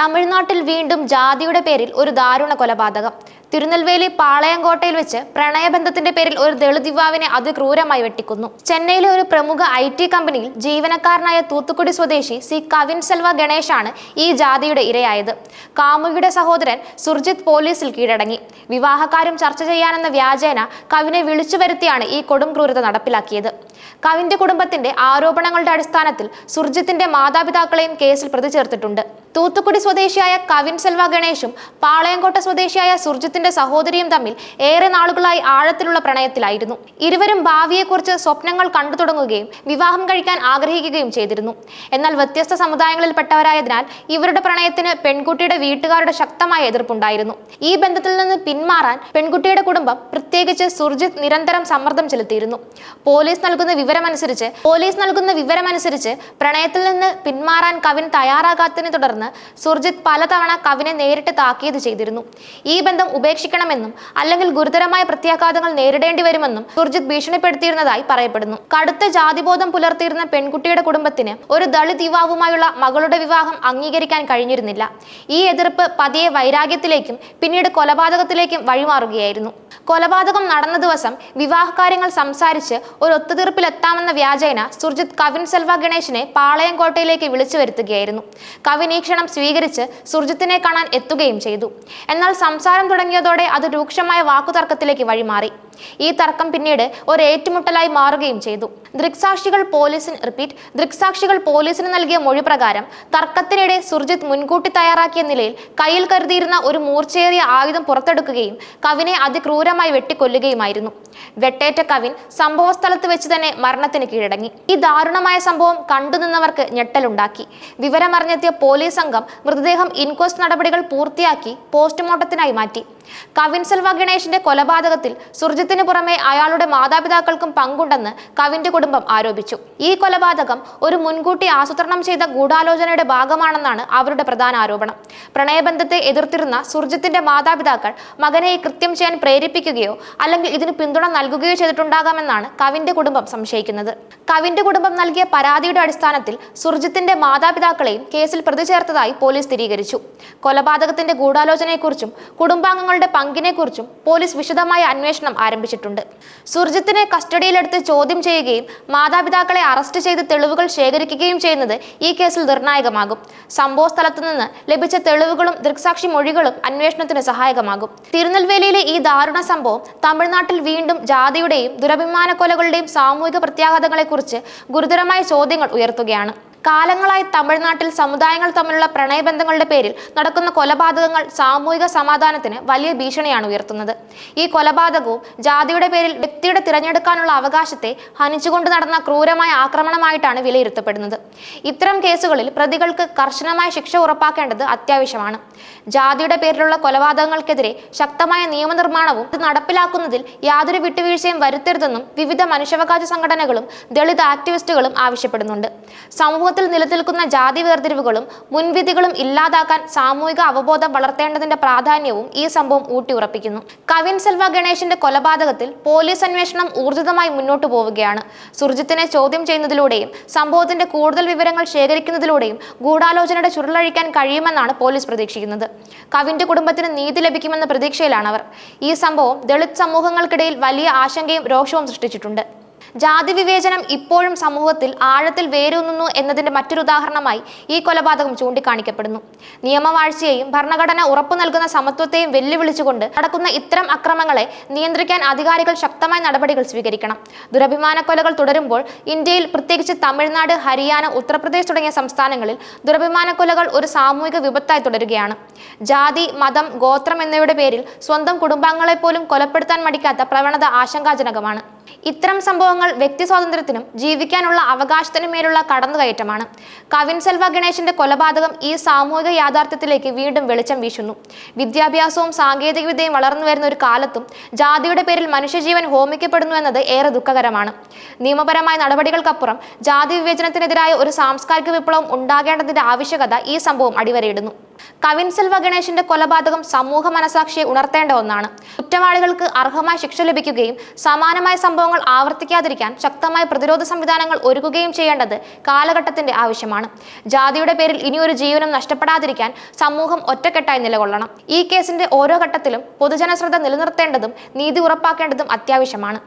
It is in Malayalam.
തമിഴ്നാട്ടിൽ വീണ്ടും ജാതിയുടെ പേരിൽ ഒരു ദാരുണ കൊലപാതകം. തിരുനെൽവേലി പാളയംകോട്ടയിൽ വെച്ച് പ്രണയബന്ധത്തിന്റെ പേരിൽ ഒരു ദളിത് യുവാവിനെ അതിക്രൂരമായി വെട്ടിക്കൊന്നു. ചെന്നൈയിലെ ഒരു പ്രമുഖ IT കമ്പനിയിൽ ജീവനക്കാരനായ തൂത്തുക്കുടി സ്വദേശി സി കവിൻ സെൽവ ഗണേശാണ് ഈ ജാതിയുടെ ഇരയായത്. കാമുകിയുടെ സഹോദരൻ സുർജിത് പോലീസിൽ കീഴടങ്ങി. വിവാഹകാര്യം ചർച്ച ചെയ്യാനെന്ന വ്യാജേന കവിനെ വിളിച്ചു വരുത്തിയാണ് ഈ കൊടും ക്രൂരത നടപ്പിലാക്കിയത്. കവിന്റെ കുടുംബത്തിന്റെ ആരോപണങ്ങളുടെ അടിസ്ഥാനത്തിൽ സുർജിത്തിന്റെ മാതാപിതാക്കളെയും കേസിൽ പ്രതി ചേർത്തിട്ടുണ്ട്. തൂത്തുക്കുടി സ്വദേശിയായ കവിൻ സെൽവ ഗണേശും പാളയംകോട്ട സ്വദേശിയായ സുർജിത്തിന്റെ സഹോദരിയും തമ്മിൽ ഏറെ നാളുകളായി ആഴത്തിലുള്ള പ്രണയത്തിലായിരുന്നു. ഇരുവരും ഭാവിയെക്കുറിച്ച് സ്വപ്നങ്ങൾ കണ്ടു തുടങ്ങുകയും വിവാഹം കഴിക്കാൻ ആഗ്രഹിക്കുകയും ചെയ്തിരുന്നു. എന്നാൽ വ്യത്യസ്ത സമുദായങ്ങളിൽപ്പെട്ടവരായതിനാൽ ഇവരുടെ പ്രണയത്തിന് പെൺകുട്ടിയുടെ വീട്ടുകാരുടെ ശക്തമായ എതിർപ്പുണ്ടായിരുന്നു. ഈ ബന്ധത്തിൽ നിന്ന് പിന്മാറാൻ പെൺകുട്ടിയുടെ കുടുംബം, പ്രത്യേകിച്ച് സുർജിത്, നിരന്തരം സമ്മർദ്ദം ചെലുത്തിയിരുന്നു. പോലീസ് നൽകുന്ന വിവരമനുസരിച്ച് പ്രണയത്തിൽ നിന്ന് പിന്മാറാൻ കവിൻ തയ്യാറാകാത്തതിനെ തുടർന്ന് സുർജിത് പലതവണ കവിനെ നേരിട്ട് താക്കീത് ചെയ്തിരുന്നു. ഈ ബന്ധം ഉപേക്ഷിക്കണമെന്നും അല്ലെങ്കിൽ ഗുരുതരമായ പ്രത്യാഘാതങ്ങൾ നേരിടേണ്ടി വരുമെന്നും സുർജിത് ഭീഷണിപ്പെടുത്തിയിരുന്നതായി പറയപ്പെടുന്നു. കടുത്ത ജാതിബോധം പുലർത്തിയിരുന്ന പെൺകുട്ടിയുടെ കുടുംബത്തിന് ഒരു ദളിത് യുവാവുമായുള്ള മകളുടെ വിവാഹം അംഗീകരിക്കാൻ കഴിഞ്ഞിരുന്നില്ല. ഈ എതിർപ്പ് പതിയെ വൈരാഗ്യത്തിലേക്കും പിന്നീട് കൊലപാതകത്തിലേക്കും വഴിമാറുകയായിരുന്നു. കൊലപാതകം നടന്ന ദിവസം വിവാഹകാര്യങ്ങൾ സംസാരിച്ച് ഒരു ഒത്തുതീർപ്പിലെത്താമെന്ന വ്യാജേന സുർജിത് കവിൻ സെൽവ ഗണേശിനെ പാളയംകോട്ടയിലേക്ക് വിളിച്ചു വരുത്തുകയായിരുന്നു. കവിൻ ഈ ക്ഷണം സ്വീകരിച്ച് സുർജിത്തിനെ കാണാൻ എത്തുകയും ചെയ്തു. എന്നാൽ സംസാരം തുടങ്ങിയതോടെ അത് രൂക്ഷമായ വാക്കുതർക്കത്തിലേക്ക് വഴിമാറി. ഈ തർക്കം പിന്നീട് ഒരു ഏറ്റുമുട്ടലായി മാറുകയും ചെയ്തു. ദൃക്സാക്ഷികൾ പോലീസിന് നൽകിയ മൊഴി പ്രകാരം തർക്കത്തിനിടെ സുർജിത് മുൻകൂട്ടി തയ്യാറാക്കിയ നിലയിൽ കയ്യിൽ കരുതിയിരുന്ന ഒരു മൂർച്ചയേറിയ ആയുധം പുറത്തെടുക്കുകയും കവിനെ അതിക്രൂരമായി വെട്ടിക്കൊല്ലുകയുമായിരുന്നു. വെട്ടേറ്റ കവിൻ സംഭവ സ്ഥലത്ത് വെച്ച് തന്നെ മരണത്തിന് കീഴടങ്ങി. ഈ ദാരുണമായ സംഭവം കണ്ടുനിന്നവർക്ക് ഞെട്ടലുണ്ടാക്കി. വിവരമറിഞ്ഞെത്തിയ പോലീസ് സംഘം മൃതദേഹം ഇൻക്വസ്റ്റ് നടപടികൾ പൂർത്തിയാക്കി പോസ്റ്റ്മോർട്ടത്തിനായി മാറ്റി. കവിൻ സെൽവ ഗണേശിന്റെ കൊലപാതകത്തിൽ സുർജിത്തിന് പുറമെ അയാളുടെ മാതാപിതാക്കൾക്കും പങ്കുണ്ടെന്ന് കവിന്റെ കുടുംബം ആരോപിച്ചു. ഈ കൊലപാതകം ഒരു മുൻകൂട്ടി ആസൂത്രണം ചെയ്ത ഗൂഢാലോചനയുടെ ഭാഗമാണെന്നാണ് അവരുടെ പ്രധാന ആരോപണം. പ്രണയബന്ധത്തെ എതിർത്തിരുന്ന സുർജിത്തിന്റെ മാതാപിതാക്കൾ മകനെ ഈ കൃത്യം ചെയ്യാൻ പ്രേരിപ്പിക്കുകയോ അല്ലെങ്കിൽ ഇതിന് പിന്തുണ നൽകുകയോ ചെയ്തിട്ടുണ്ടാകാമെന്നാണ് കവിന്റെ കുടുംബം സംശയിക്കുന്നത്. കവിന്റെ കുടുംബം നൽകിയ പരാതിയുടെ അടിസ്ഥാനത്തിൽ സുർജിത്തിന്റെ മാതാപിതാക്കളെയും കേസിൽ പ്രതി ചേർത്തതായി പോലീസ് സ്ഥിരീകരിച്ചു. കൊലപാതകത്തിന്റെ ഗൂഢാലോചനയെക്കുറിച്ചും കുടുംബാംഗങ്ങളുടെ പങ്കിനെക്കുറിച്ചും പോലീസ് വിശദമായ അന്വേഷണം ആരംഭിച്ചിട്ടുണ്ട്. സുർജിത്തിനെ കസ്റ്റഡിയിലെടുത്ത് ചോദ്യം ചെയ്യുകയും മാതാപിതാക്കളെ അറസ്റ്റ് ചെയ്ത് തെളിവുകൾ ശേഖരിക്കുകയും ചെയ്യുന്നത് ഈ കേസിൽ നിർണായകമാകും. സംഭവ സ്ഥലത്തു നിന്ന് ലഭിച്ച തെളിവുകളും ദൃക്സാക്ഷി മൊഴികളും അന്വേഷണത്തിന് സഹായകമാകും. തിരുനെൽവേലിയിലെ ഈ ദാരുണ സംഭവം തമിഴ്നാട്ടിൽ വീണ്ടും ജാതിയുടെയും ദുരഭിമാന കൊലകളുടെയും സാമൂഹിക പ്രത്യാഘാതങ്ങളെക്കുറിച്ച് ഗുരുതരമായ ചോദ്യങ്ങൾ ഉയർത്തുകയാണ്. കാലങ്ങളായി തമിഴ്നാട്ടിൽ സമുദായങ്ങൾ തമ്മിലുള്ള പ്രണയബന്ധങ്ങളുടെ പേരിൽ നടക്കുന്ന കൊലപാതകങ്ങൾ സാമൂഹിക സമാധാനത്തിന് വലിയ ഭീഷണിയാണ് ഉയർത്തുന്നത്. ഈ കൊലപാതകവും ജാതിയുടെ പേരിൽ വ്യക്തിയുടെ തിരഞ്ഞെടുക്കാനുള്ള അവകാശത്തെ ഹനിച്ചുകൊണ്ട് നടന്ന ക്രൂരമായ ആക്രമണമായിട്ടാണ് വിലയിരുത്തപ്പെടുന്നത്. ഇത്തരം കേസുകളിൽ പ്രതികൾക്ക് കർശനമായ ശിക്ഷ ഉറപ്പാക്കേണ്ടത് അത്യാവശ്യമാണ്. ജാതിയുടെ പേരിലുള്ള കൊലപാതകങ്ങൾക്കെതിരെ ശക്തമായ നിയമനിർമ്മാണവും ഇത് നടപ്പിലാക്കുന്നതിൽ യാതൊരു വിട്ടുവീഴ്ചയും വരുത്തരുതെന്നും വിവിധ മനുഷ്യാവകാശ സംഘടനകളും ദളിത് ആക്ടിവിസ്റ്റുകളും ആവശ്യപ്പെടുന്നുണ്ട്. സമൂഹത്തിൽ നിലനിൽക്കുന്ന ജാതി വേർതിരിവുകളും മുൻവിധികളും ഇല്ലാതാക്കാൻ സാമൂഹിക അവബോധം വളർത്തേണ്ടതിന്റെ പ്രാധാന്യവും ഈ സംഭവം ഊട്ടിയുറപ്പിക്കുന്നു. കവിൻ സെൽവ ഗണേശിന്റെ കൊലപാതകത്തിൽ പോലീസ് അന്വേഷണം ഊർജിതമായി മുന്നോട്ടു പോവുകയാണ്. സുർജിത്തിനെ ചോദ്യം ചെയ്യുന്നതിലൂടെയും സംഭവത്തിന്റെ കൂടുതൽ വിവരങ്ങൾ ശേഖരിക്കുന്നതിലൂടെയും ഗൂഢാലോചനയുടെ ചുരുളഴിക്കാൻ കഴിയുമെന്നാണ് പോലീസ് പ്രതീക്ഷിക്കുന്നത്. കവിന്റെ കുടുംബത്തിന് നീതി ലഭിക്കുമെന്ന പ്രതീക്ഷയിലാണ് അവർ. ഈ സംഭവം ദളിത് സമൂഹങ്ങൾക്കിടയിൽ വലിയ ആശങ്കയും രോഷവും സൃഷ്ടിച്ചിട്ടുണ്ട്. ജാതി വിവേചനം ഇപ്പോഴും സമൂഹത്തിൽ ആഴത്തിൽ വേരൂന്നുന്നു എന്നതിന്റെ മറ്റൊരു ഉദാഹരണമായി ഈ കൊലപാതകം ചൂണ്ടിക്കാണിക്കപ്പെടുന്നു. നിയമവാഴ്ചയെയും ഭരണഘടന ഉറപ്പു നൽകുന്ന സമത്വത്തെയും വെല്ലുവിളിച്ചുകൊണ്ട് നടക്കുന്ന ഇത്തരം അക്രമങ്ങളെ നിയന്ത്രിക്കാൻ അധികാരികൾ ശക്തമായ നടപടികൾ സ്വീകരിക്കണം. ദുരഭിമാന കൊലകൾ തുടരുമ്പോൾ ഇന്ത്യയിൽ, പ്രത്യേകിച്ച് തമിഴ്നാട്, ഹരിയാന, ഉത്തർപ്രദേശ് തുടങ്ങിയ സംസ്ഥാനങ്ങളിൽ ദുരഭിമാന കൊലകൾ ഒരു സാമൂഹിക വിപത്തായി തുടരുകയാണ്. ജാതി, മതം, ഗോത്രം എന്നിവയുടെ പേരിൽ സ്വന്തം കുടുംബാംഗങ്ങളെ പോലും കൊലപ്പെടുത്താൻ മടിക്കാത്ത പ്രവണത ആശങ്കാജനകമാണ്. ഇത്തരം സംഭവങ്ങൾ വ്യക്തി സ്വാതന്ത്ര്യത്തിനും ജീവിക്കാനുള്ള അവകാശത്തിനും മേലുള്ള കടന്നുകയറ്റമാണ്. കവിൻ സെൽവ ഗണേശിന്റെ കൊലപാതകം ഈ സാമൂഹിക യാഥാർത്ഥ്യത്തിലേക്ക് വീണ്ടും വെളിച്ചം വീശുന്നു. വിദ്യാഭ്യാസവും സാങ്കേതികവിദ്യയും വളർന്നു വരുന്ന ഒരു കാലത്തും ജാതിയുടെ പേരിൽ മനുഷ്യജീവൻ ഹോമിക്കപ്പെടുന്നു എന്നത് ഏറെ ദുഃഖകരമാണ്. നിയമപരമായ നടപടികൾക്കപ്പുറം ജാതി വിവേചനത്തിനെതിരായ ഒരു സാംസ്കാരിക വിപ്ലവം ഉണ്ടാകേണ്ടതിന്റെ ആവശ്യകത ഈ സംഭവം അടിവരയിടുന്നു. കവിൻ സിൽവ ഗണേഷിന്റെ കൊലപാതകം സമൂഹ മനസാക്ഷിയെ ഉണർത്തേണ്ട ഒന്നാണ്. കുറ്റവാളികൾക്ക് അർഹമായ ശിക്ഷ ലഭിക്കുകയും സമാനമായ സംഭവങ്ങൾ ആവർത്തിക്കാതിരിക്കാൻ ശക്തമായ പ്രതിരോധ സംവിധാനങ്ങൾ ഒരുക്കുകയും ചെയ്യേണ്ടത് കാലഘട്ടത്തിന്റെ ആവശ്യമാണ്. ജാതിയുടെ പേരിൽ ഇനിയൊരു ജീവനും നഷ്ടപ്പെടാതിരിക്കാൻ സമൂഹം ഒറ്റക്കെട്ടായി നിലകൊള്ളണം. ഈ കേസിന്റെ ഓരോ ഘട്ടത്തിലും പൊതുജനശ്രദ്ധ നിലനിർത്തേണ്ടതും നീതി ഉറപ്പാക്കേണ്ടതും അത്യാവശ്യമാണ്.